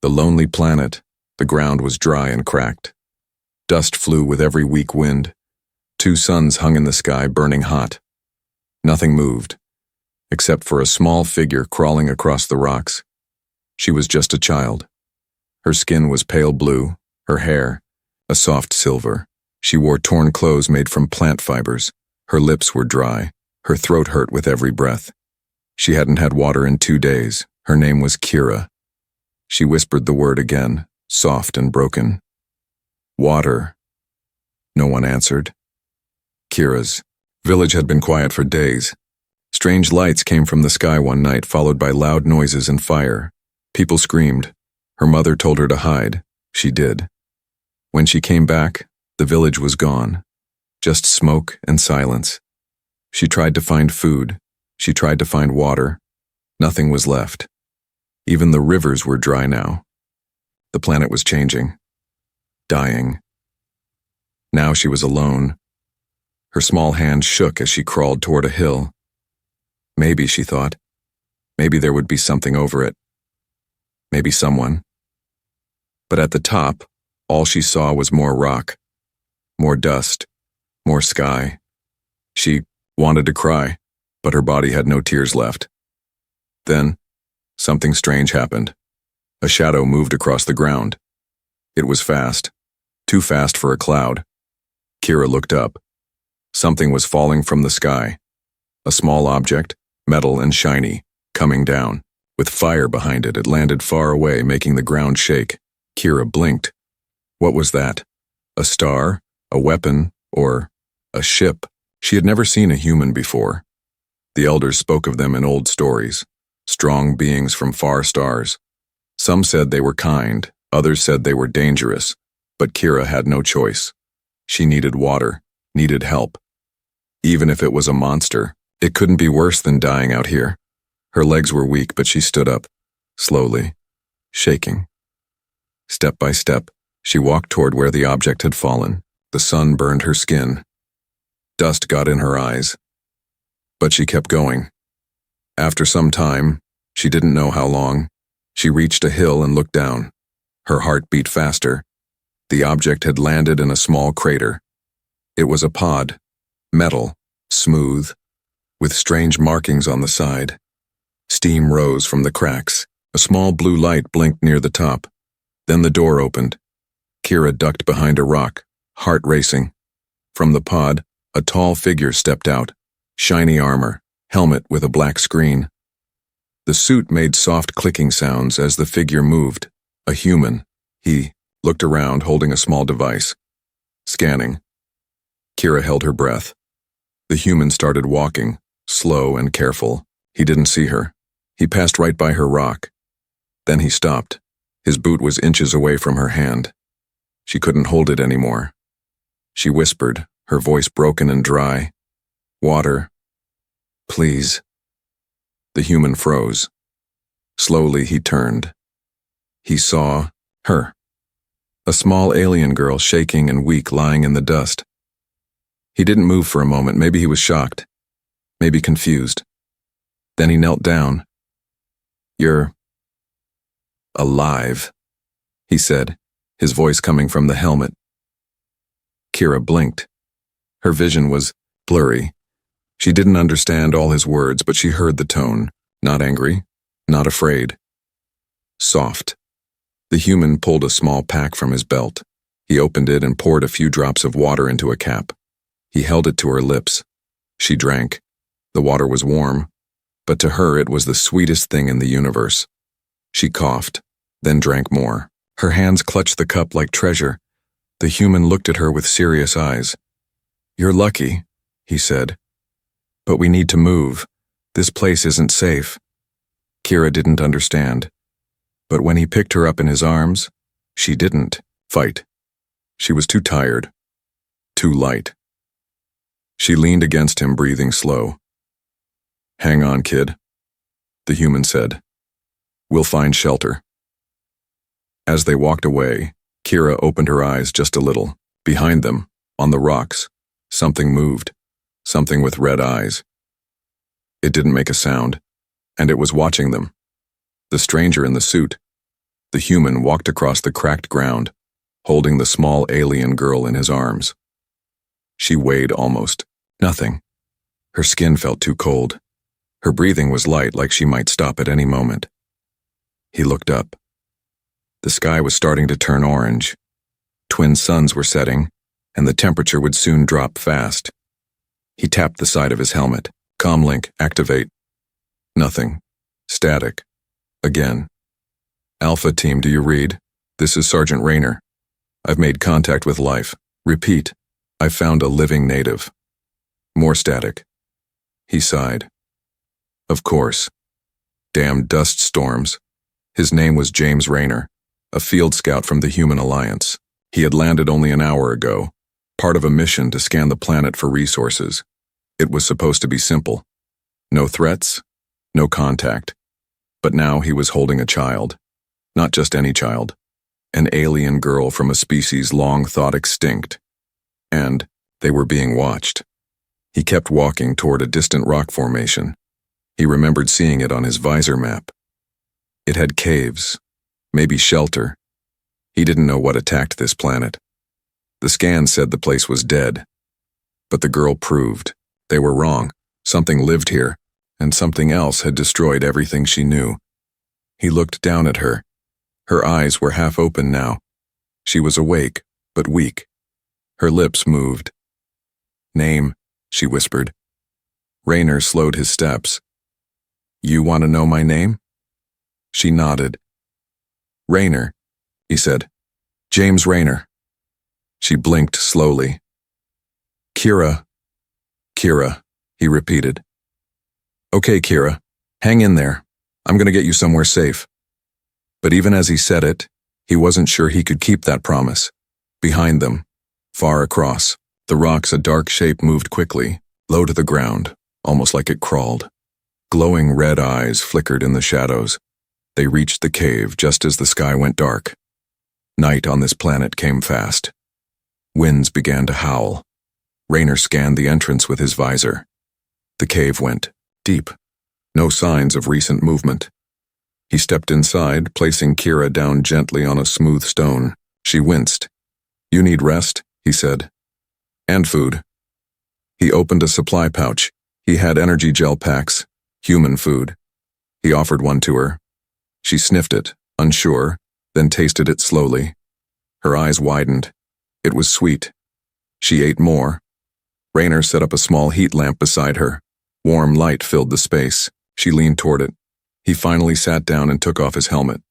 The lonely planet, the ground was dry and cracked. Dust flew with every weak wind. 2 suns hung in the sky, burning hot. Nothing moved, except for a small figure crawling across the rocks. She was just a child. Her skin was pale blue, her hair a soft silver. She wore torn clothes made from plant fibers. Her lips were dry. Her throat hurt with every breath. She hadn't had water in 2 days. Her name was Kira. She whispered the word again, soft and broken. Water. No one answered. Kira's village had been quiet for days. Strange lights came from the sky one night, followed by loud noises and fire. People screamed. Her mother told her to hide. She did. When she came back, the village was gone. Just smoke and silence. She tried to find food. She tried to find water. Nothing was left. Even the rivers were dry now. The planet was changing. Dying. Now she was alone. Her small hand shook as she crawled toward a hill. Maybe, she thought, maybe there would be something over it. Maybe someone. But at the top, all she saw was more rock, more dust, more sky. She wanted to cry, but her body had no tears left. Then, something strange happened. A shadow moved across the ground. It was fast, too fast for a cloud. Kira looked up. Something was falling from the sky. A small object, metal and shiny, coming down. With fire behind it, it landed far away, making the ground shake. Kira blinked. What was that? A star? A weapon? Or a ship? She had never seen a human before. The elders spoke of them in old stories. Strong beings from far stars. Some said they were kind, others said they were dangerous, but Kira had no choice. She needed water, needed help. Even if it was a monster, it couldn't be worse than dying out here. Her legs were weak, but she stood up, slowly, shaking. Step by step, she walked toward where the object had fallen. The sun burned her skin. Dust got in her eyes. But she kept going. After some time, she didn't know how long, she reached a hill and looked down. Her heart beat faster. The object had landed in a small crater. It was a pod, metal, smooth, with strange markings on the side. Steam rose from the cracks. A small blue light blinked near the top. Then the door opened. Kira ducked behind a rock, heart racing. From the pod, a tall figure stepped out. Shiny armor, helmet with a black screen. The suit made soft clicking sounds as the figure moved. A human. He looked around, holding a small device. Scanning. Kira held her breath. The human started walking, slow and careful. He didn't see her. He passed right by her rock. Then he stopped. His boot was inches away from her hand. She couldn't hold it anymore. She whispered, her voice broken and dry. Water. Please. The human froze. Slowly he turned. He saw her. A small alien girl, shaking and weak, lying in the dust. He didn't move for a moment. Maybe he was shocked. Maybe confused. Then he knelt down. You're alive, he said, his voice coming from the helmet. Kira blinked. Her vision was blurry. She didn't understand all his words, but she heard the tone. Not angry, not afraid. Soft. The human pulled a small pack from his belt. He opened it and poured a few drops of water into a cap. He held it to her lips. She drank. The water was warm, but to her it was the sweetest thing in the universe. She coughed, then drank more. Her hands clutched the cup like treasure. The human looked at her with serious eyes. You're lucky, he said. But we need to move. This place isn't safe. Kira didn't understand. But when he picked her up in his arms, she didn't fight. She was too tired, too light. She leaned against him, breathing slow. Hang on, kid, the human said. We'll find shelter. As they walked away, Kira opened her eyes just a little. Behind them, on the rocks, something moved, something with red eyes. It didn't make a sound, and it was watching them. The stranger in the suit. The human walked across the cracked ground, holding the small alien girl in his arms. She weighed almost nothing. Her skin felt too cold. Her breathing was light, like she might stop at any moment. He looked up. The sky was starting to turn orange. Twin suns were setting, and the temperature would soon drop fast. He tapped the side of his helmet. Comlink, activate. Nothing. Static. Again. Alpha team, do you read? This is Sergeant Rayner. I've made contact with life. Repeat. I've found a living native. More static. He sighed. Of course. Damn dust storms. His name was James Rayner, a field scout from the Human Alliance. He had landed only an hour ago, part of a mission to scan the planet for resources. It was supposed to be simple. No threats, no contact. But now he was holding a child. Not just any child. An alien girl from a species long thought extinct. And they were being watched. He kept walking toward a distant rock formation. He remembered seeing it on his visor map. It had caves, maybe shelter. He didn't know what attacked this planet. The scan said the place was dead. But the girl proved they were wrong. Something lived here, and something else had destroyed everything she knew. He looked down at her. Her eyes were half open now. She was awake, but weak. Her lips moved. Name, she whispered. Rayner slowed his steps. You want to know my name? She nodded. Rayner, he said. James Rayner. She blinked slowly. Kira, he repeated. Okay, Kira, hang in there. I'm going to get you somewhere safe. But even as he said it, he wasn't sure he could keep that promise. Behind them, far across, the rocks, a dark shape moved quickly, low to the ground, almost like it crawled. Glowing red eyes flickered in the shadows. They reached the cave just as the sky went dark. Night on this planet came fast. Winds began to howl. Rayner scanned the entrance with his visor. The cave went deep. No signs of recent movement. He stepped inside, placing Kira down gently on a smooth stone. She winced. You need rest, he said. And food. He opened a supply pouch. He had energy gel packs, human food. He offered one to her. She sniffed it, unsure, then tasted it slowly. Her eyes widened. It was sweet. She ate more. Rayner set up a small heat lamp beside her. Warm light filled the space. She leaned toward it. He finally sat down and took off his helmet.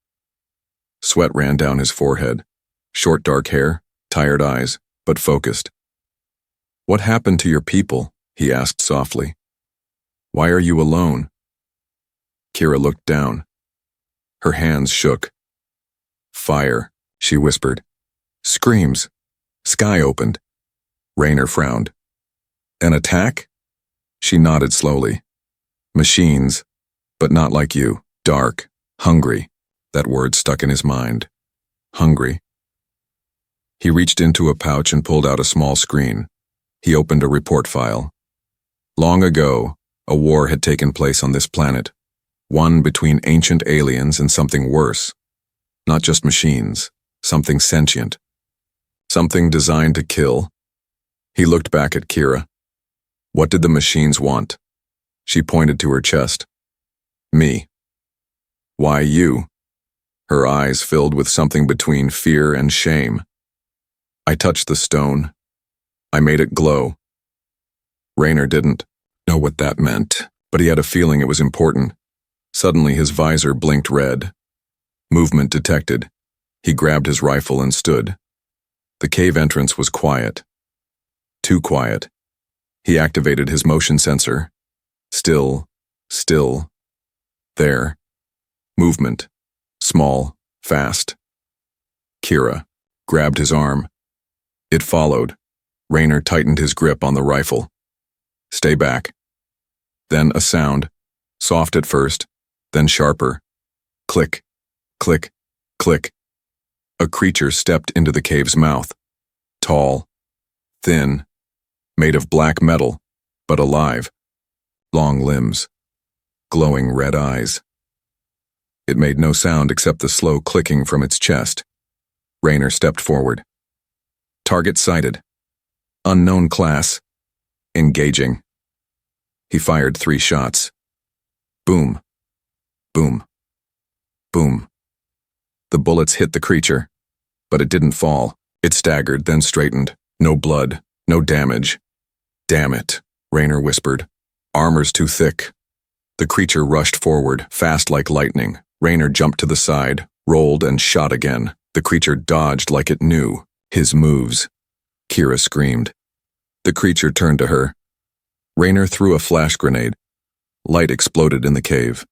Sweat ran down his forehead. Short dark hair, tired eyes, but focused. What happened to your people? He asked softly. Why are you alone? Kira looked down. Her hands shook. Fire, she whispered. Screams. Sky opened. Rayner frowned. An attack? She nodded slowly. Machines, but not like you. Dark, hungry. That word stuck in his mind. Hungry. He reached into a pouch and pulled out a small screen. He opened a report file. Long ago, a war had taken place on this planet. One between ancient aliens and something worse. Not just machines, something sentient. Something designed to kill. He looked back at Kira. What did the machines want? She pointed to her chest. Me. Why you? Her eyes filled with something between fear and shame. I touched the stone. I made it glow. Rayner didn't know what that meant, but he had a feeling it was important. Suddenly his visor blinked red. Movement detected. He grabbed his rifle and stood. The cave entrance was quiet. Too quiet. He activated his motion sensor. Still. There. Movement. Small, fast. Kira grabbed his arm. It followed. Rayner tightened his grip on the rifle. Stay back. Then a sound. Soft at first, then sharper. Click, click, click. A creature stepped into the cave's mouth. Tall, thin, made of black metal, but alive. Long limbs. Glowing red eyes. It made no sound except the slow clicking from its chest. Raynor stepped forward. Target sighted. Unknown class. Engaging. He fired 3 shots. Boom. Boom. Boom. The bullets hit the creature, but it didn't fall. It staggered, then straightened. No blood, no damage. Damn it, Raynor whispered. Armor's too thick. The creature rushed forward, fast like lightning. Raynor jumped to the side, rolled, and shot again. The creature dodged like it knew his moves. Kira screamed. The creature turned to her. Raynor threw a flash grenade. Light exploded in the cave.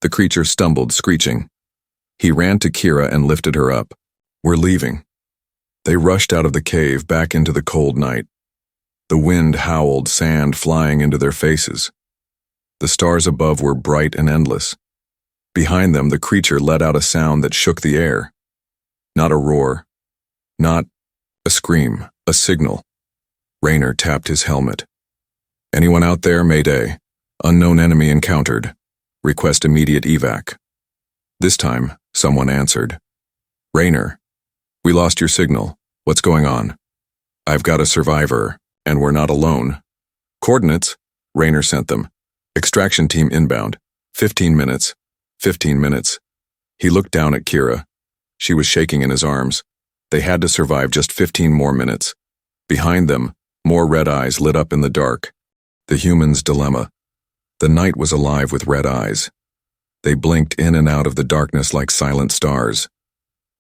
The creature stumbled, screeching. He ran to Kira and lifted her up. We're leaving. They rushed out of the cave back into the cold night. The wind howled, sand flying into their faces. The stars above were bright and endless. Behind them, the creature let out a sound that shook the air. Not a roar. Not a scream, a signal. Raynor tapped his helmet. Anyone out there, Mayday? Unknown enemy encountered. Request immediate evac. This time, someone answered. Raynor, we lost your signal. What's going on? I've got a survivor, and we're not alone. Coordinates? Raynor sent them. Extraction team inbound. 15 minutes. 15 minutes. He looked down at Kira. She was shaking in his arms. They had to survive just 15 more minutes. Behind them, more red eyes lit up in the dark. The human's dilemma. The night was alive with red eyes. They blinked in and out of the darkness like silent stars.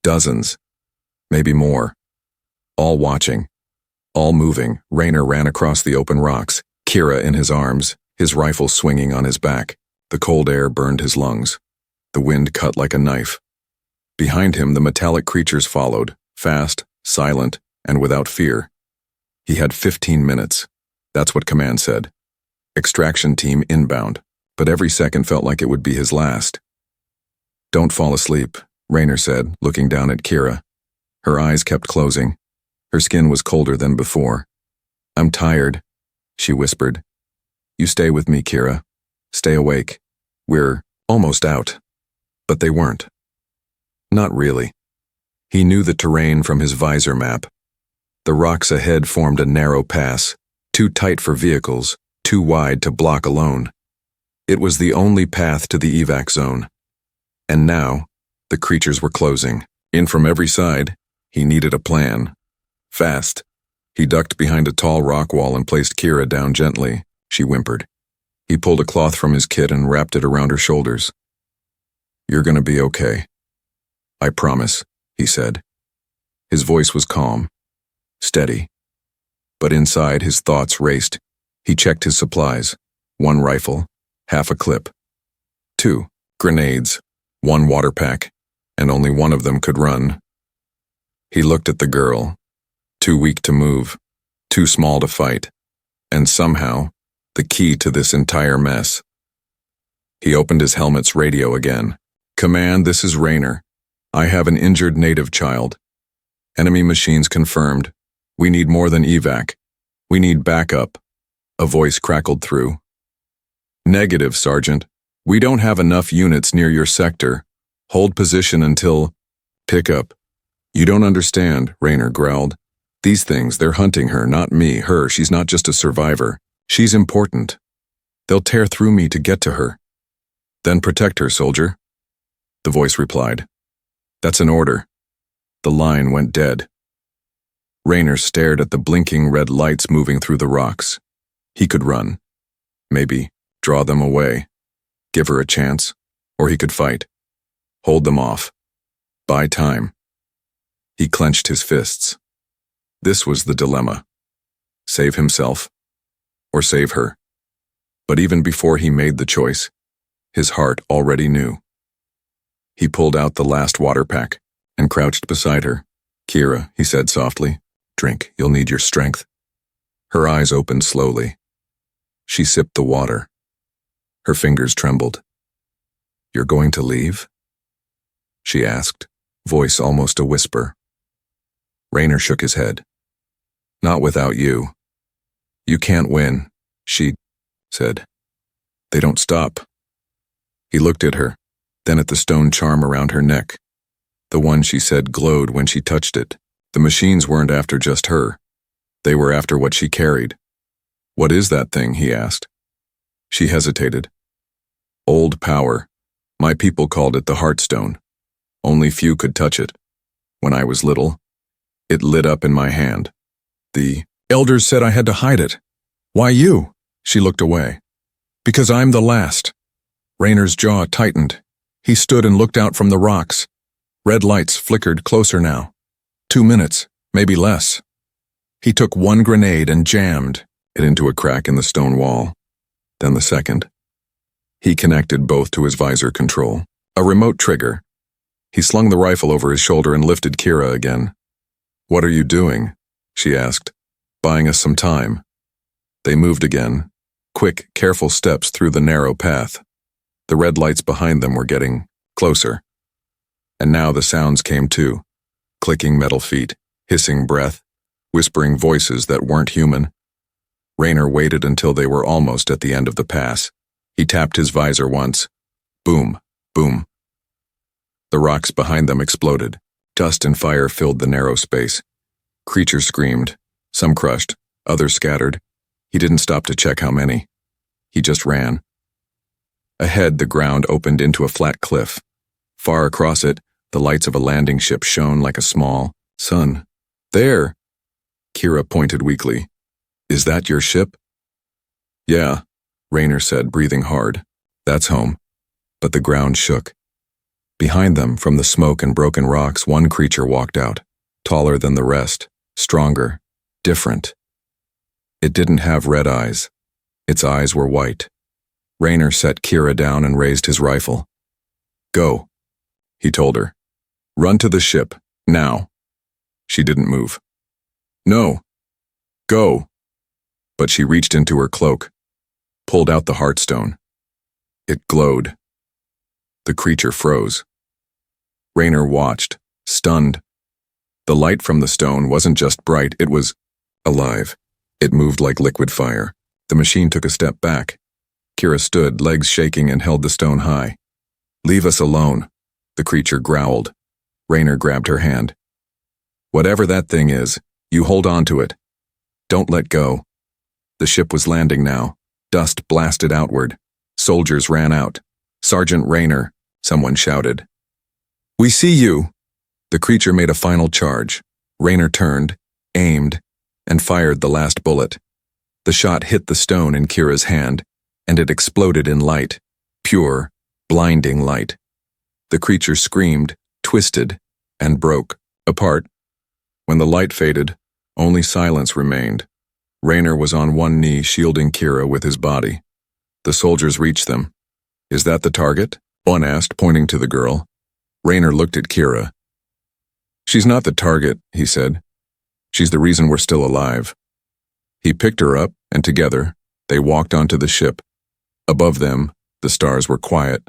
Dozens. Maybe more. All watching. All moving. Raynor ran across the open rocks, Kira in his arms, his rifle swinging on his back. The cold air burned his lungs. The wind cut like a knife. Behind him, the metallic creatures followed, fast, silent, and without fear. He had 15 minutes. That's what command said. Extraction team inbound, but every second felt like it would be his last. Don't fall asleep, Raynor said, looking down at Kira. Her eyes kept closing. Her skin was colder than before. I'm tired, she whispered. You stay with me, Kira. Stay awake. We're almost out. But they weren't. Not really. He knew the terrain from his visor map. The rocks ahead formed a narrow pass, too tight for vehicles, too wide to block alone. It was the only path to the evac zone. And now, the creatures were closing. In from every side, he needed a plan. Fast. He ducked behind a tall rock wall and placed Kira down gently. She whimpered. He pulled a cloth from his kit and wrapped it around her shoulders. You're gonna be okay. I promise, he said. His voice was calm, steady. But inside, his thoughts raced. He checked his supplies. 1 rifle, half a clip. 2 grenades, 1 water pack, and only one of them could run. He looked at the girl. Too weak to move, too small to fight, and somehow, the key to this entire mess. He opened his helmet's radio again. Command, this is Raynor. I have an injured native child. Enemy machines confirmed. We need more than evac. We need backup. A voice crackled through. Negative, Sergeant. We don't have enough units near your sector. Hold position until... Pick up. You don't understand, Raynor growled. These things, they're hunting her, not me, her. She's not just a survivor. She's important. They'll tear through me to get to her. Then protect her, soldier. The voice replied. That's an order. The line went dead. Raynor stared at the blinking red lights moving through the rocks. He could run. Maybe draw them away. Give her a chance. Or he could fight. Hold them off. Buy time. He clenched his fists. This was the dilemma. Save himself. Or save her. But even before he made the choice, his heart already knew. He pulled out the last water pack and crouched beside her. Kira, he said softly, drink, you'll need your strength. Her eyes opened slowly. She sipped the water. Her fingers trembled. You're going to leave? She asked, voice almost a whisper. Raynor shook his head. Not without you. You can't win, she said. They don't stop. He looked at her, then at the stone charm around her neck. The one she said glowed when she touched it. The machines weren't after just her. They were after what she carried. "What is that thing?" he asked. She hesitated. "Old power. My people called it the Heartstone. Only few could touch it. When I was little, it lit up in my hand. The elders said I had to hide it. Why you?" She looked away. "Because I'm the last." Raynor's jaw tightened. He stood and looked out from the rocks. Red lights flickered closer now. 2 minutes, maybe less. He took one grenade and jammed it into a crack in the stone wall. Then the second. He connected both to his visor control. A remote trigger. He slung the rifle over his shoulder and lifted Kira again. "What are you doing?" she asked. "Buying us some time." They moved again. Quick, careful steps through the narrow path. The red lights behind them were getting closer. And now the sounds came too. Clicking metal feet, hissing breath, whispering voices that weren't human. Raynor waited until they were almost at the end of the pass. He tapped his visor once. Boom, boom. The rocks behind them exploded. Dust and fire filled the narrow space. Creatures screamed, some crushed, others scattered. He didn't stop to check how many. He just ran. Ahead, the ground opened into a flat cliff. Far across it, the lights of a landing ship shone like a small sun. "There!" Kira pointed weakly. "Is that your ship?" "Yeah," Raynor said, breathing hard. "That's home." But the ground shook. Behind them, from the smoke and broken rocks, one creature walked out, taller than the rest, stronger, different. It didn't have red eyes. Its eyes were white. Raynor set Kira down and raised his rifle. "Go," he told her. "Run to the ship, now." She didn't move. "No. Go." But she reached into her cloak, pulled out the Heartstone. It glowed. The creature froze. Raynor watched, stunned. The light from the stone wasn't just bright, it was alive. It moved like liquid fire. The machine took a step back. Kira stood, legs shaking, and held the stone high. "Leave us alone," the creature growled. Raynor grabbed her hand. "Whatever that thing is, you hold on to it. Don't let go." The ship was landing now. Dust blasted outward. Soldiers ran out. "Sergeant Raynor," someone shouted. "We see you." The creature made a final charge. Raynor turned, aimed, and fired the last bullet. The shot hit the stone in Kira's hand, and it exploded in light, pure, blinding light. The creature screamed, twisted, and broke apart. When the light faded, only silence remained. Raynor was on one knee, shielding Kira with his body. The soldiers reached them. "Is that the target?" one asked, pointing to the girl. Raynor looked at Kira. "She's not the target," he said. "She's the reason we're still alive." He picked her up, and together, they walked onto the ship. Above them, the stars were quiet,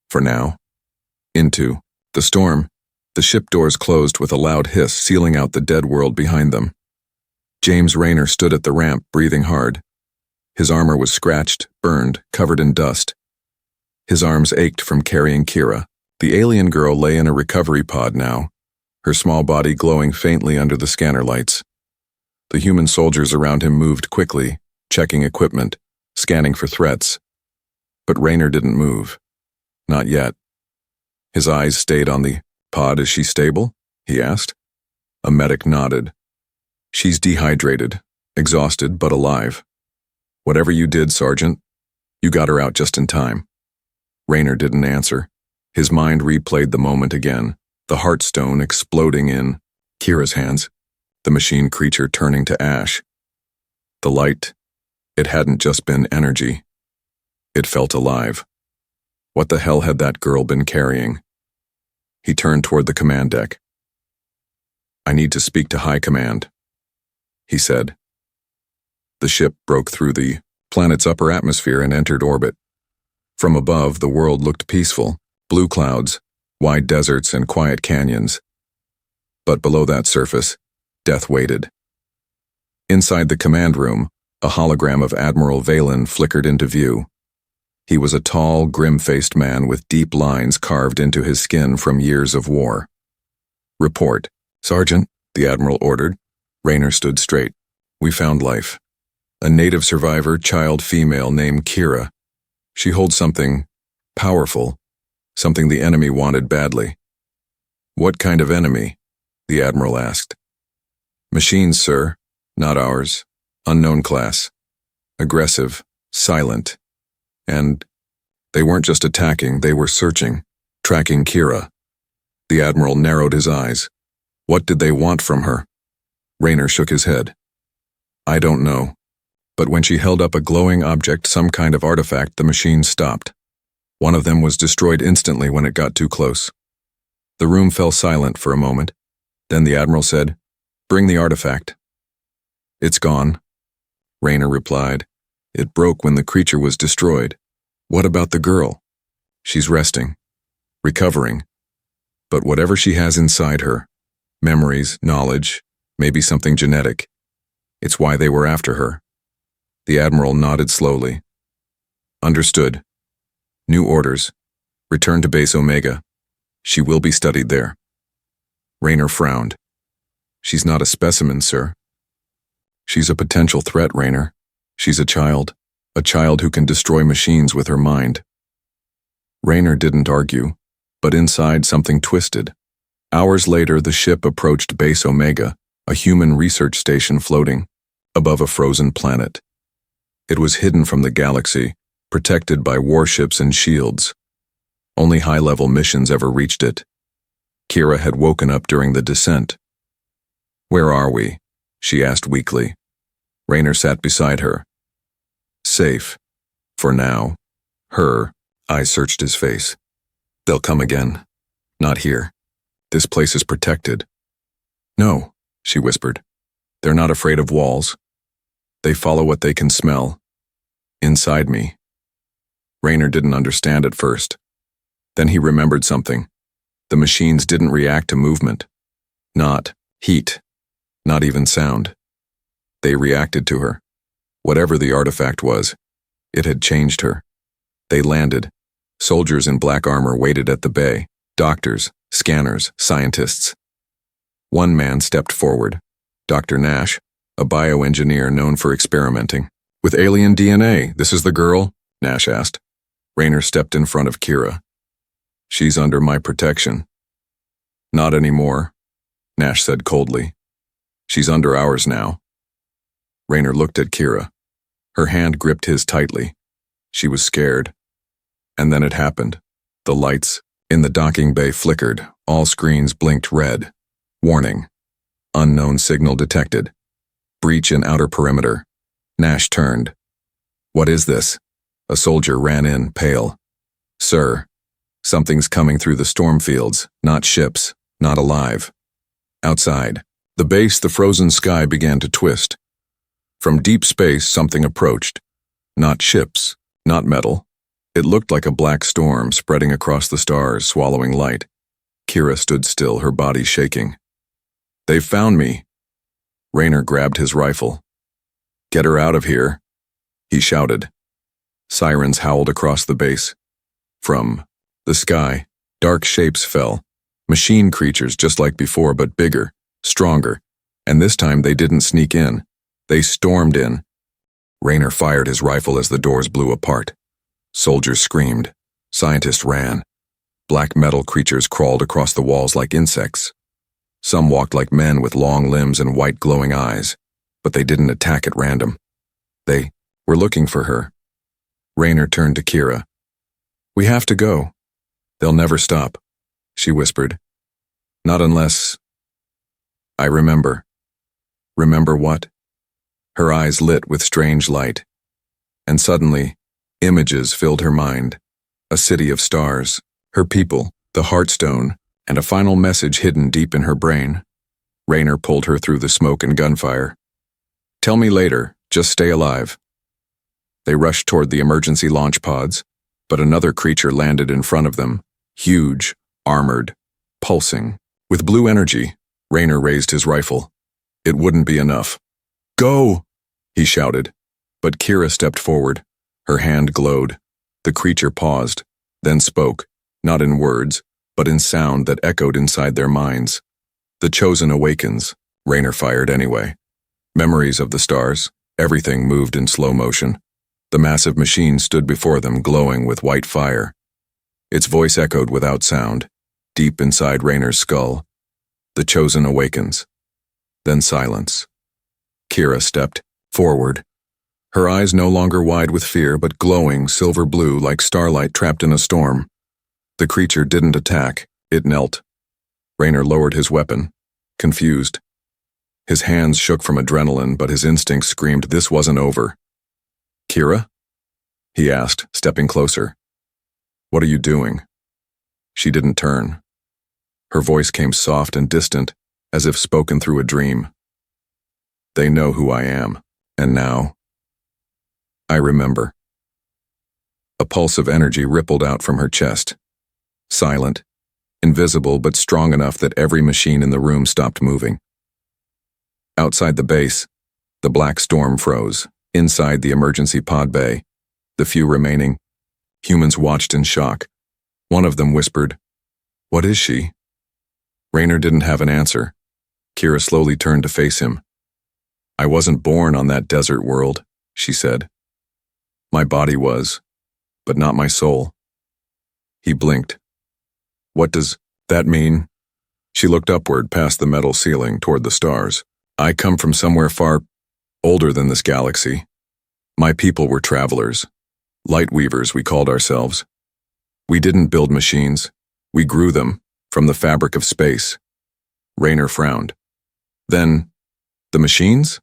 for now. Into the storm, the ship doors closed with a loud hiss, sealing out the dead world behind them. James Raynor stood at the ramp, breathing hard. His armor was scratched, burned, covered in dust. His arms ached from carrying Kira. The alien girl lay in a recovery pod now, her small body glowing faintly under the scanner lights. The human soldiers around him moved quickly, checking equipment, scanning for threats. But Raynor didn't move. Not yet. His eyes stayed on the pod. "Is she stable?" he asked. A medic nodded. "She's dehydrated, exhausted, but alive. Whatever you did, Sergeant, you got her out just in time." Raynor didn't answer. His mind replayed the moment again, the Heartstone exploding in Kira's hands, the machine creature turning to ash. The light, it hadn't just been energy. It felt alive. What the hell had that girl been carrying? He turned toward the command deck. "I need to speak to High Command," he said. The ship broke through the planet's upper atmosphere and entered orbit. From above, the world looked peaceful, blue clouds, wide deserts, and quiet canyons. But below that surface, death waited. Inside the command room, a hologram of Admiral Valen flickered into view. He was a tall, grim-faced man with deep lines carved into his skin from years of war. "Report." "Sergeant," the Admiral ordered. Rayner stood straight. "We found life. A native survivor, child female named Kira. She holds something powerful, something the enemy wanted badly." "What kind of enemy?" the Admiral asked. "Machines, sir. Not ours. Unknown class. Aggressive, silent. And they weren't just attacking, they were searching, tracking Kira." The Admiral narrowed his eyes. "What did they want from her?" Rayner shook his head. "I don't know. But when she held up a glowing object, some kind of artifact, the machine stopped. One of them was destroyed instantly when it got too close." The room fell silent for a moment. Then the Admiral said, "Bring the artifact." "It's gone," Rayner replied. "It broke when the creature was destroyed." "What about the girl?" "She's resting, recovering. But whatever she has inside her, memories, knowledge, maybe something genetic, it's why they were after her." The Admiral nodded slowly. "Understood. New orders. Return to Base Omega. She will be studied there." Rayner frowned. "She's not a specimen, sir." "She's a potential threat, Rayner. She's a child who can destroy machines with her mind." Rayner didn't argue, but inside something twisted. Hours later, the ship approached Base Omega, a human research station floating above a frozen planet. It was hidden from the galaxy, protected by warships and shields. Only high-level missions ever reached it. Kira had woken up during the descent. "Where are we?" she asked weakly. Rayner sat beside her. "Safe. For now." Her eyes searched his face. "They'll come again. Not here. This place is protected." "No," she whispered. "They're not afraid of walls. They follow what they can smell. Inside me." Rayner didn't understand at first. Then he remembered something. The machines didn't react to movement. Not heat. Not even sound. They reacted to her. Whatever the artifact was, it had changed her. They landed. Soldiers in black armor waited at the bay. Doctors, scanners, scientists. One man stepped forward. Dr. Nash, a bioengineer known for experimenting. "With alien DNA, this is the girl?" Nash asked. Rayner stepped in front of Kira. "She's under my protection." "Not anymore," Nash said coldly. "She's under ours now." Rayner looked at Kira. Her hand gripped his tightly. She was scared. And then it happened. The lights in the docking bay flickered. All screens blinked red. Warning. Unknown signal detected. Breach in outer perimeter. Nash turned. "What is this?" A soldier ran in, pale. "Sir, something's coming through the storm fields, not ships, not alive." Outside the base, the frozen sky began to twist. From deep space, something approached. Not ships, not metal. It looked like a black storm spreading across the stars, swallowing light. Kira stood still, her body shaking. "They've found me." Rayner grabbed his rifle. "Get her out of here," he shouted. Sirens howled across the base. From the sky, dark shapes fell. Machine creatures just like before, but bigger, stronger. And this time they didn't sneak in. They stormed in. Rayner fired his rifle as the doors blew apart. Soldiers screamed. Scientists ran. Black metal creatures crawled across the walls like insects. Some walked like men with long limbs and white glowing eyes, but they didn't attack at random. They were looking for her. Rayner turned to Kira. "We have to go. They'll never stop," she whispered. "Not unless—" "I remember." "Remember what?" Her eyes lit with strange light. And suddenly, images filled her mind. A city of stars, her people, the Heartstone, and a final message hidden deep in her brain. Rayner pulled her through the smoke and gunfire. "Tell me later, just stay alive." They rushed toward the emergency launch pods, but another creature landed in front of them, huge, armored, pulsing. With blue energy, Rayner raised his rifle. It wouldn't be enough. "Go!" he shouted, but Kira stepped forward. Her hand glowed. The creature paused, then spoke, not in words, but in sound that echoed inside their minds. The Chosen awakens, Raynor fired anyway. Memories of the stars, everything moved in slow motion. The massive machine stood before them, glowing with white fire. Its voice echoed without sound, deep inside Raynor's skull. The Chosen awakens. Then silence. Kira stepped forward. Her eyes no longer wide with fear, but glowing silver blue like starlight trapped in a storm. The creature didn't attack, it knelt. Raynor lowered his weapon, confused. His hands shook from adrenaline, but his instincts screamed this wasn't over. "Kira?" he asked, stepping closer. "What are you doing?" She didn't turn. Her voice came soft and distant, as if spoken through a dream. "They know who I am, and now I remember." A pulse of energy rippled out from her chest. Silent, invisible but strong enough that every machine in the room stopped moving. Outside the base, the black storm froze. Inside the emergency pod bay, the few remaining humans watched in shock. One of them whispered, "What is she?" Raynor didn't have an answer. Kira slowly turned to face him. "I wasn't born on that desert world," she said. "My body was, but not my soul." He blinked. "What does that mean?" She looked upward past the metal ceiling toward the stars. "I come from somewhere far older than this galaxy. My people were travelers. Lightweavers, we called ourselves. We didn't build machines. We grew them from the fabric of space." Raynor frowned. "Then, the machines?"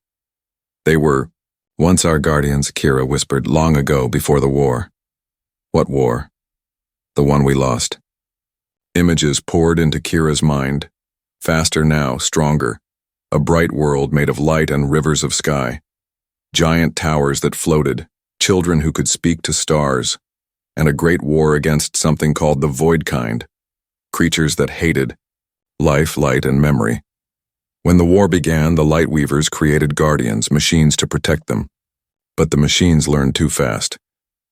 "They were once our guardians," Kira whispered, "long ago, before the war." "What war?" "The one we lost." Images poured into Kira's mind. Faster now, stronger. A bright world made of light and rivers of sky. Giant towers that floated, children who could speak to stars, and a great war against something called the Void Kind. Creatures that hated life, light, and memory. When the war began, the Lightweavers created guardians, machines to protect them. But the machines learned too fast.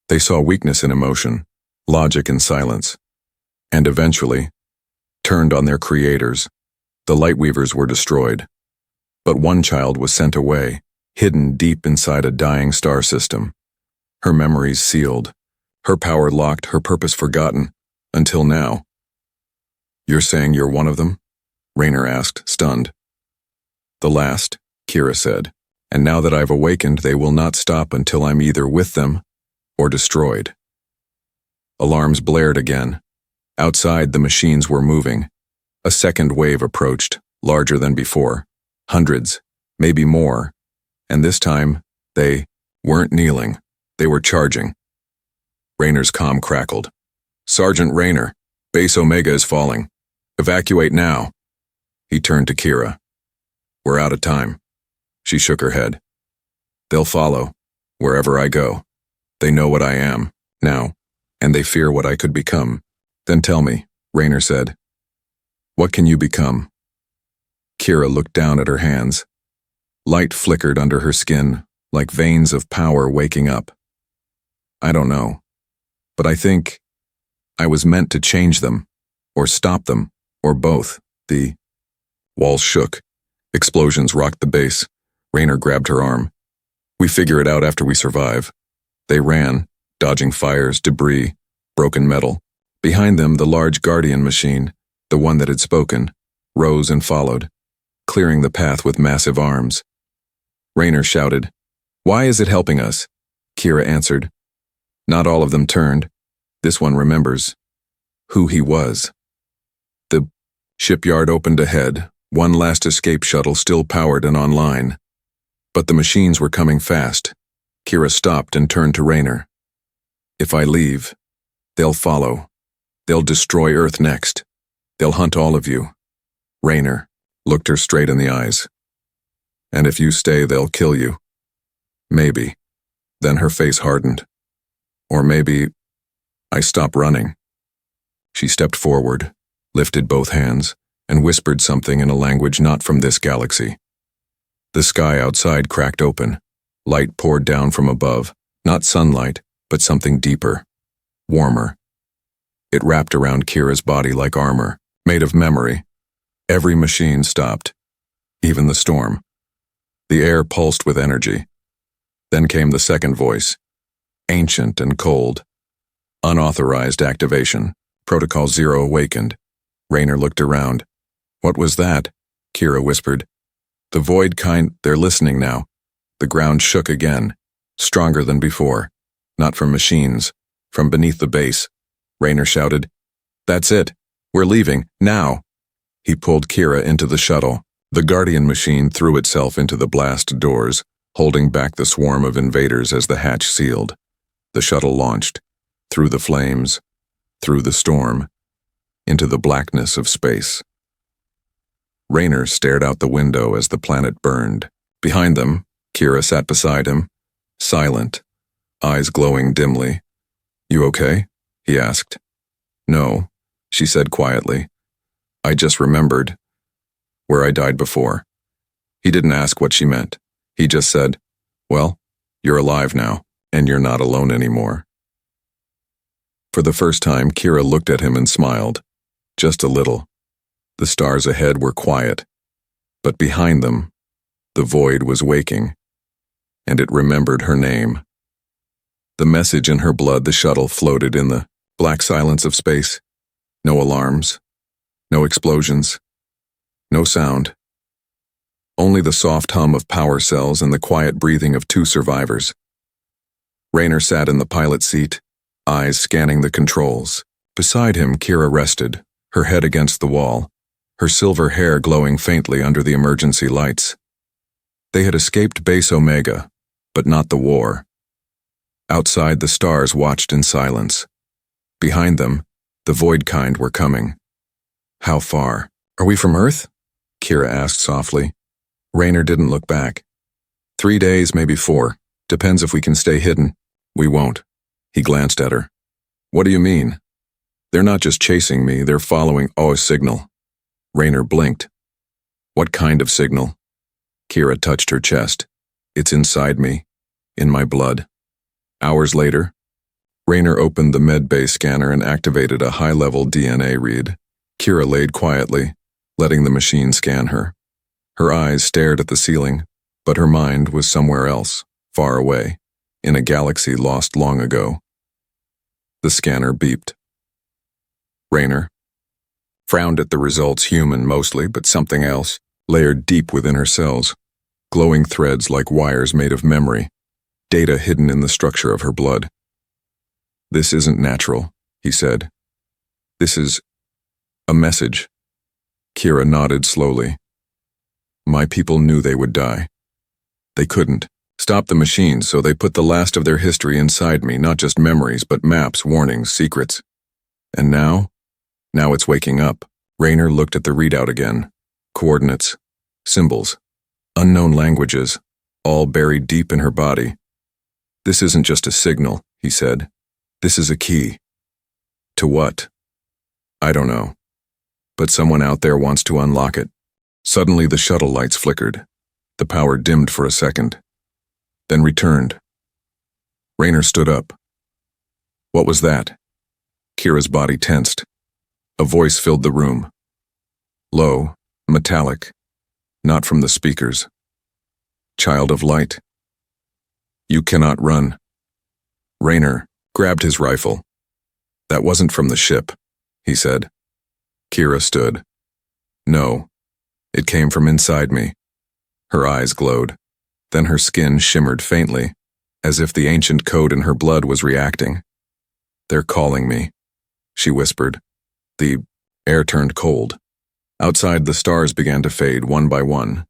They saw weakness in emotion, logic in silence, and eventually turned on their creators. The Lightweavers were destroyed. But one child was sent away, hidden deep inside a dying star system. Her memories sealed, her power locked, her purpose forgotten, until now. "You're saying you're one of them?" Raynor asked, stunned. "The last," Kira said, "and now that I've awakened, they will not stop until I'm either with them or destroyed." Alarms blared again. Outside, the machines were moving. A second wave approached, larger than before. Hundreds, maybe more. And this time, they weren't kneeling. They were charging. Raynor's comm crackled. "Sergeant Raynor, Base Omega is falling. Evacuate now." He turned to Kira. "We're out of time." She shook her head. "They'll follow, wherever I go. They know what I am, now, and they fear what I could become." "Then tell me," Raynor said. "What can you become?" Kira looked down at her hands. Light flickered under her skin, like veins of power waking up. "I don't know, but I think I was meant to change them, or stop them, or both." The walls shook. Explosions rocked the base. Raynor grabbed her arm. "We figure it out after we survive." They ran, dodging fires, debris, broken metal. Behind them, the large Guardian machine, the one that had spoken, rose and followed, clearing the path with massive arms. Raynor shouted, "Why is it helping us?" Kira answered. Not all of them turned. This one remembers who he was. The shipyard opened ahead, one last escape shuttle still powered and online. But the machines were coming fast. Kira stopped and turned to Raynor. "If I leave, they'll follow. They'll destroy Earth next. They'll hunt all of you." Raynor looked her straight in the eyes. "And if you stay, they'll kill you." "Maybe." Then her face hardened. "Or maybe I stop running." She stepped forward, lifted both hands, and whispered something in a language not from this galaxy. The sky outside cracked open. Light poured down from above, not sunlight, but something deeper. warmer. It wrapped around Kira's body like armor, made of memory. Every machine stopped, even the storm. The air pulsed with energy. Then came the second voice, ancient and cold. Unauthorized activation. Protocol 0 awakened. Raynor looked around. What was that? Kira whispered. The void kind, they're listening now. The ground shook again, stronger than before. Not from machines, from beneath the base. Raynor shouted, That's it. We're leaving, now. He pulled Kira into the shuttle. The Guardian machine threw itself into the blast doors, holding back the swarm of invaders as the hatch sealed. The shuttle launched, through the flames, through the storm, into the blackness of space. Raynor stared out the window as the planet burned. Behind them, Kira sat beside him, silent, eyes glowing dimly. You okay? He asked. No, she said quietly. I just remembered where I died before. He didn't ask what she meant. He just said, well, you're alive now, and you're not alone anymore. For the first time, Kira looked at him and smiled. Just a little. The stars ahead were quiet, but behind them, the void was waking, and it remembered her name. The message in her blood, the shuttle floated in the black silence of space. No alarms, no explosions, no sound. Only the soft hum of power cells and the quiet breathing of two survivors. Raynor sat in the pilot seat, eyes scanning the controls. Beside him, Kira rested, her head against the wall, her silver hair glowing faintly under the emergency lights. They had escaped Base Omega, but not the war. Outside, the stars watched in silence. Behind them, the void kind were coming. How far? Are we from Earth? Kira asked softly. Raynor didn't look back. 3 days, maybe 4. Depends if we can stay hidden. We won't. He glanced at her. What do you mean? They're not just chasing me, they're following a signal. Raynor blinked. What kind of signal? Kira touched her chest. It's inside me, in my blood. Hours later, Raynor opened the medbay scanner and activated a high-level DNA read. Kira laid quietly, letting the machine scan her. Her eyes stared at the ceiling, but her mind was somewhere else, far away, in a galaxy lost long ago. The scanner beeped. Raynor frowned at the results, human mostly, but something else, layered deep within her cells, glowing threads like wires made of memory, data hidden in the structure of her blood. This isn't natural, he said. This is a message. Kira nodded slowly. My people knew they would die. They couldn't stop the machines, so they put the last of their history inside me, not just memories, but maps, warnings, secrets. And now it's waking up. Raynor looked at the readout again. Coordinates, symbols, unknown languages, all buried deep in her body. This isn't just a signal, he said. This is a key. To what? I don't know. But someone out there wants to unlock it. Suddenly the shuttle lights flickered. The power dimmed for a second, then returned. Raynor stood up. What was that? Kira's body tensed. A voice filled the room. Low, metallic, not from the speakers. Child of light. You cannot run. Raynor grabbed his rifle. That wasn't from the ship, he said. Kira stood. No, it came from inside me. Her eyes glowed. Then her skin shimmered faintly, as if the ancient code in her blood was reacting. They're calling me, she whispered. The air turned cold. Outside, the stars began to fade one by one.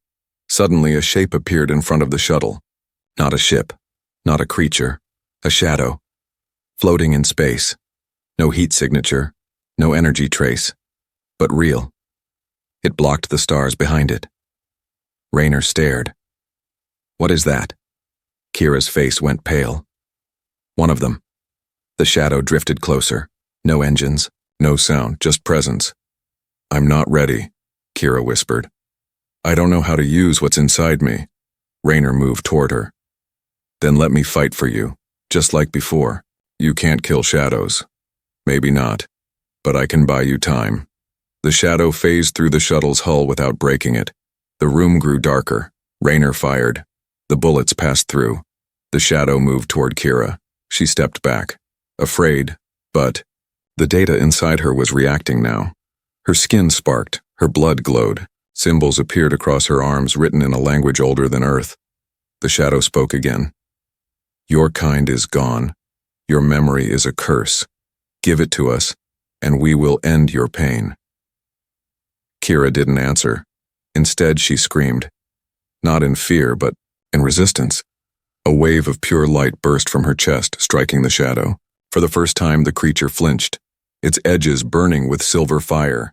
Suddenly, a shape appeared in front of the shuttle. Not a ship, not a creature, a shadow, floating in space. No heat signature, no energy trace, but real. It blocked the stars behind it. Raynor stared. What is that? Kira's face went pale. One of them. The shadow drifted closer. No engines, no sound, just presence. I'm not ready, Kira whispered. I don't know how to use what's inside me. Raynor moved toward her. Then let me fight for you, just like before. You can't kill shadows. Maybe not, but I can buy you time. The shadow phased through the shuttle's hull without breaking it. The room grew darker. Raynor fired. The bullets passed through. The shadow moved toward Kira. She stepped back, afraid, but the data inside her was reacting now. Her skin sparked, her blood glowed. Symbols appeared across her arms, written in a language older than Earth. The shadow spoke again. Your kind is gone. Your memory is a curse. Give it to us, and we will end your pain. Kira didn't answer. Instead, she screamed. Not in fear, but in resistance. A wave of pure light burst from her chest, striking the shadow. For the first time, the creature flinched, its edges burning with silver fire.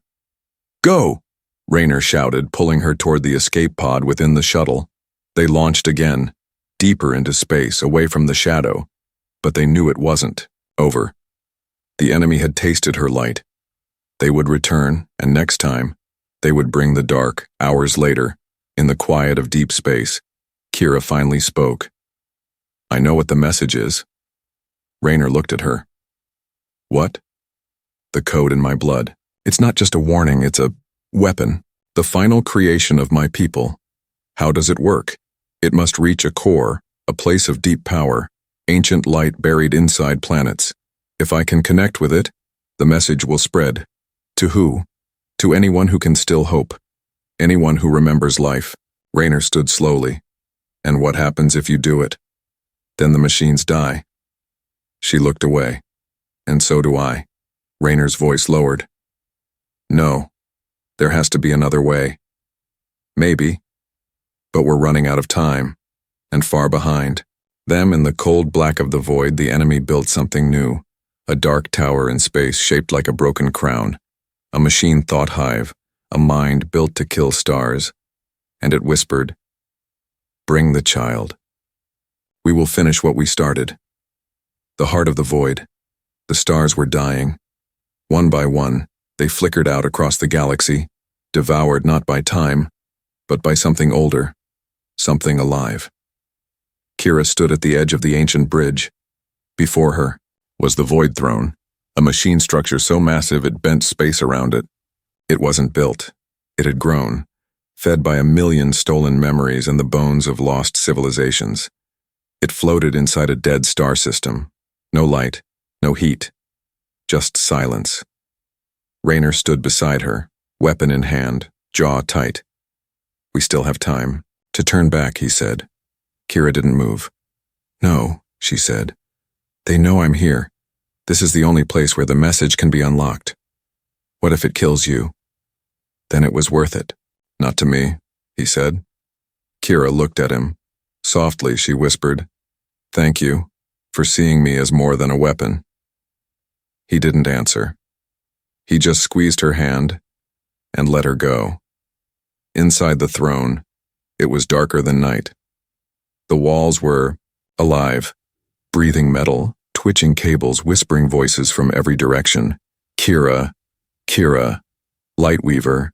Go! Raynor shouted, pulling her toward the escape pod within the shuttle. They launched again, deeper into space, away from the shadow. But they knew it wasn't over. The enemy had tasted her light. They would return, and next time, they would bring the dark. Hours later, in the quiet of deep space, Kira finally spoke. I know what the message is. Raynor looked at her. What? The code in my blood. It's not just a warning, it's a weapon. The final creation of my people. How does it work? It must reach a core, a place of deep power, ancient light buried inside planets. If I can connect with it, the message will spread. To who? To anyone who can still hope. Anyone who remembers life. Raynor stood slowly. And what happens if you do it? Then the machines die. She looked away. And so do I. Raynor's voice lowered. No. There has to be another way. Maybe. But we're running out of time. And far behind. Them in the cold black of the void, the enemy built something new. A dark tower in space shaped like a broken crown. A machine thought hive. A mind built to kill stars. And it whispered, Bring the child. We will finish what we started. The heart of the void. The stars were dying. One by one, they flickered out across the galaxy, devoured not by time, but by something older, something alive. Kira stood at the edge of the ancient bridge. Before her was the Void Throne, a machine structure so massive it bent space around it. It wasn't built. It had grown, fed by 1,000,000 stolen memories and the bones of lost civilizations. It floated inside a dead star system. No light, no heat, just silence. Raynor stood beside her, weapon in hand, jaw tight. We still have time. To turn back, he said. Kira didn't move. No, she said. They know I'm here. This is the only place where the message can be unlocked. What if it kills you? Then it was worth it. Not to me, he said. Kira looked at him. Softly, she whispered, Thank you for seeing me as more than a weapon. He didn't answer. He just squeezed her hand and let her go. Inside the throne, it was darker than night. The walls were alive, breathing metal, twitching cables, whispering voices from every direction. Kira, Kira, Lightweaver.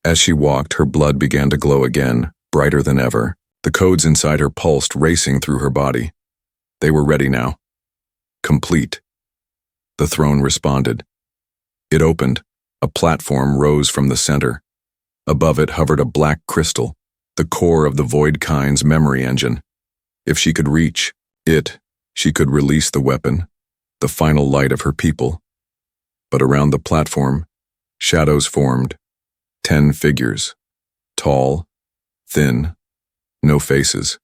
As she walked, her blood began to glow again, brighter than ever. The codes inside her pulsed, racing through her body. They were ready now. Complete. The throne responded. It opened. A platform rose from the center. Above it hovered a black crystal, the core of the Void Kind's memory engine. If she could reach it, she could release the weapon, the final light of her people. But around the platform, shadows formed. 10 figures. Tall, thin, no faces.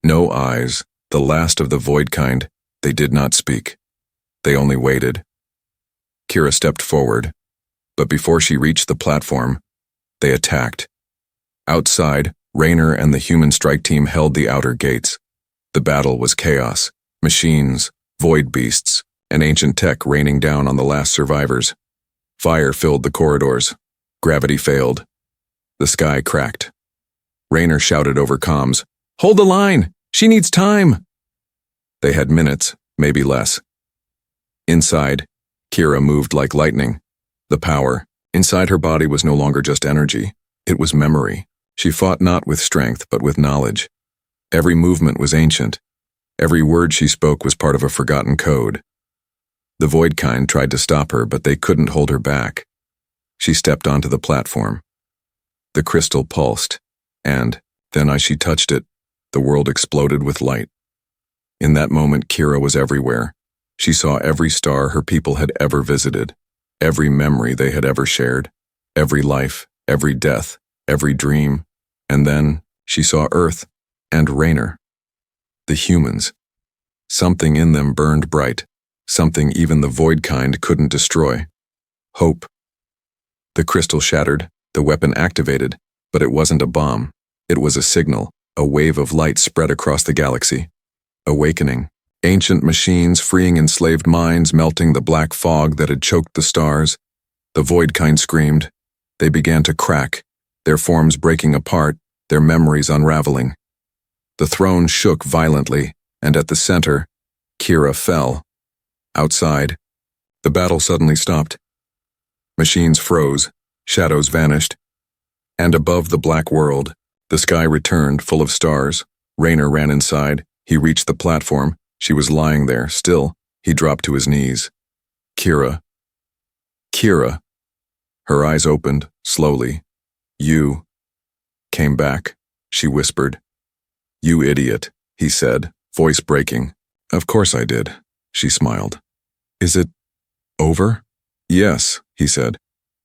No eyes, the last of the Void Kind. They did not speak. They only waited. Kira stepped forward, but before she reached the platform, they attacked. Outside, Raynor and the human strike team held the outer gates. The battle was chaos, machines, void beasts, and ancient tech raining down on the last survivors. Fire filled the corridors. Gravity failed. The sky cracked. Raynor shouted over comms, Hold the line! She needs time! They had minutes, maybe less. Inside, Kira moved like lightning. The power inside her body was no longer just energy. It was memory. She fought not with strength, but with knowledge. Every movement was ancient. Every word she spoke was part of a forgotten code. The void kind tried to stop her, but they couldn't hold her back. She stepped onto the platform. The crystal pulsed, and, then as she touched it, the world exploded with light. In that moment, Kira was everywhere. She saw every star her people had ever visited, every memory they had ever shared, every life, every death, every dream, and then she saw Earth and Raynor. The humans. Something in them burned bright, something even the void kind couldn't destroy. Hope. The crystal shattered, the weapon activated, but it wasn't a bomb. It was a signal, a wave of light spread across the galaxy. Awakening. Ancient machines freeing enslaved minds, melting the black fog that had choked the stars. The void kind screamed. They began to crack, their forms breaking apart, their memories unraveling. The throne shook violently, and at the center, Kira fell. Outside, the battle suddenly stopped. Machines froze, shadows vanished, and above the black world, the sky returned full of stars. Raynor ran inside. He reached the platform. She was lying there, still. He dropped to his knees. Kira. Kira. Her eyes opened, slowly. You came back, she whispered. You idiot, he said, voice breaking. Of course I did, she smiled. Is it over? Yes, he said.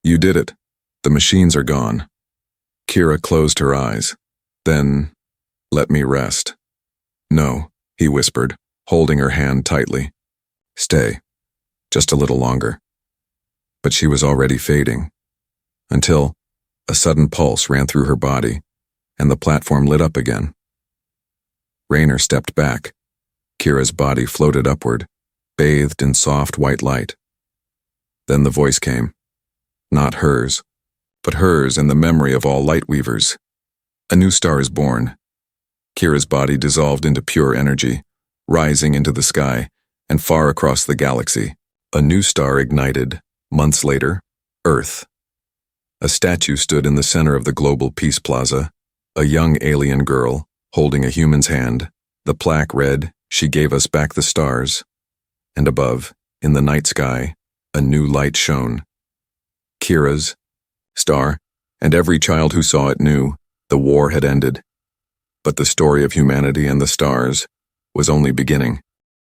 You did it. The machines are gone. Kira closed her eyes. Then, let me rest. No, he whispered, holding her hand tightly. Stay. Just a little longer. But she was already fading. Until a sudden pulse ran through her body, and the platform lit up again. Raynor stepped back. Kira's body floated upward, bathed in soft white light. Then the voice came. Not hers, but hers and the memory of all Lightweavers. A new star is born. Kira's body dissolved into pure energy, rising into the sky and far across the galaxy. A new star ignited. Months later, Earth. A statue stood in the center of the global peace plaza, a young alien girl holding a human's hand. The plaque read, "She gave us back the stars." And above, in the night sky, a new light shone. Kira's star, and every child who saw it knew the war had ended. But the story of humanity and the stars was only beginning.